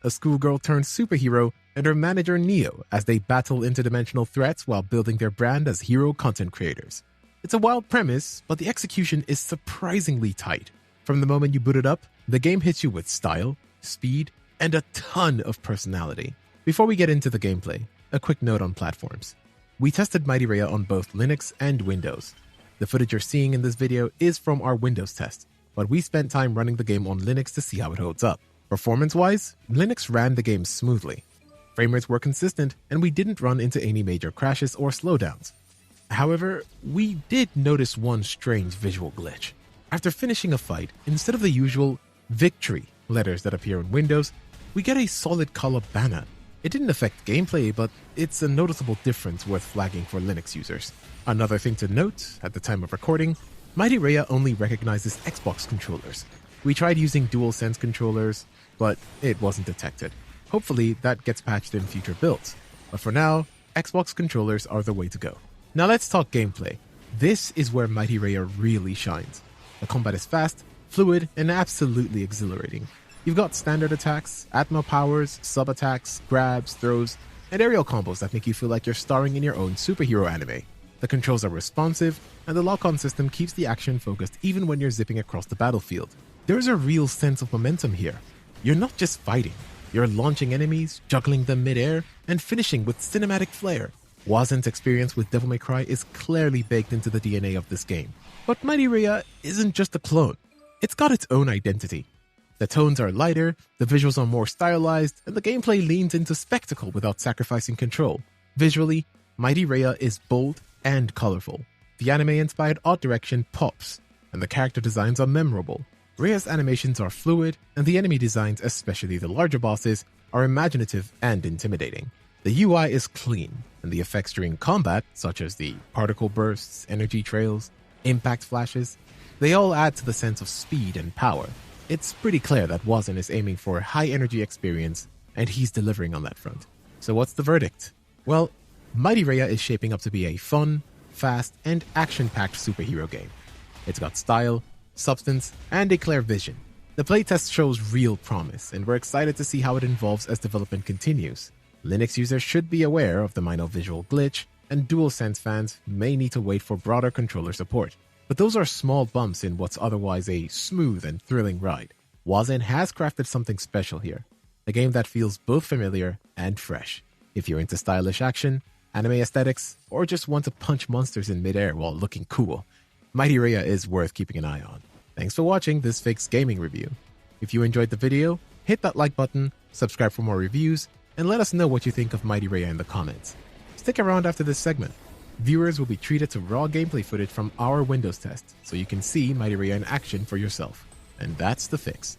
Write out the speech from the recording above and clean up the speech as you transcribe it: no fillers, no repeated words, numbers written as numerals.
a schoolgirl turned superhero, and her manager Neo as they battle interdimensional threats while building their brand as hero content creators. It's a wild premise, but the execution is surprisingly tight. From the moment you boot it up, the game hits you with style, speed, and a ton of personality. Before we get into the gameplay, a quick note on platforms. We tested MightReya on both Linux and Windows. The footage you're seeing in this video is from our Windows test, but we spent time running the game on Linux to see how it holds up. Performance-wise, Linux ran the game smoothly. Frame rates were consistent, and we didn't run into any major crashes or slowdowns. However, we did notice one strange visual glitch. After finishing a fight, instead of the usual victory letters that appear in Windows, we get a solid color banner. It didn't affect gameplay, but it's a noticeable difference worth flagging for Linux users. Another thing to note, at the time of recording, MightReya only recognizes Xbox controllers. We tried using DualSense controllers, but it wasn't detected. Hopefully that gets patched in future builds, but for now, Xbox controllers are the way to go. Now let's talk gameplay. This is where MightReya really shines. The combat is fast, fluid, and absolutely exhilarating. You've got standard attacks, Atma powers, sub-attacks, grabs, throws, and aerial combos that make you feel like you're starring in your own superhero anime. The controls are responsive, and the lock-on system keeps the action focused even when you're zipping across the battlefield. There's a real sense of momentum here. You're not just fighting, you're launching enemies, juggling them mid-air, and finishing with cinematic flair. Wazen's experience with Devil May Cry is clearly baked into the DNA of this game. But MightReya isn't just a clone. It's got its own identity. The tones are lighter, the visuals are more stylized, and the gameplay leans into spectacle without sacrificing control. Visually, MightReya is bold and colorful. The anime-inspired art direction pops, and the character designs are memorable. Reya's animations are fluid, and the enemy designs, especially the larger bosses, are imaginative and intimidating. The UI is clean, and the effects during combat, such as the particle bursts, energy trails, impact flashes, they all add to the sense of speed and power. It's pretty clear that Wazen is aiming for a high-energy experience, and he's delivering on that front. So what's the verdict? Well, MightReya is shaping up to be a fun, fast, and action-packed superhero game. It's got style, substance, and a clear vision. The playtest shows real promise, and we're excited to see how it evolves as development continues. Linux users should be aware of the minor visual glitch, and DualSense fans may need to wait for broader controller support. But those are small bumps in what's otherwise a smooth and thrilling ride. Wazen has crafted something special here, a game that feels both familiar and fresh. If you're into stylish action, anime aesthetics, or just want to punch monsters in midair while looking cool, MightReya is worth keeping an eye on. Thanks for watching this Fixxzz gaming review. If you enjoyed the video, hit that like button, subscribe for more reviews, and let us know what you think of MightReya in the comments. Stick around after this segment. Viewers will be treated to raw gameplay footage from our Windows test, so you can see MightReya in action for yourself. And that's the fix.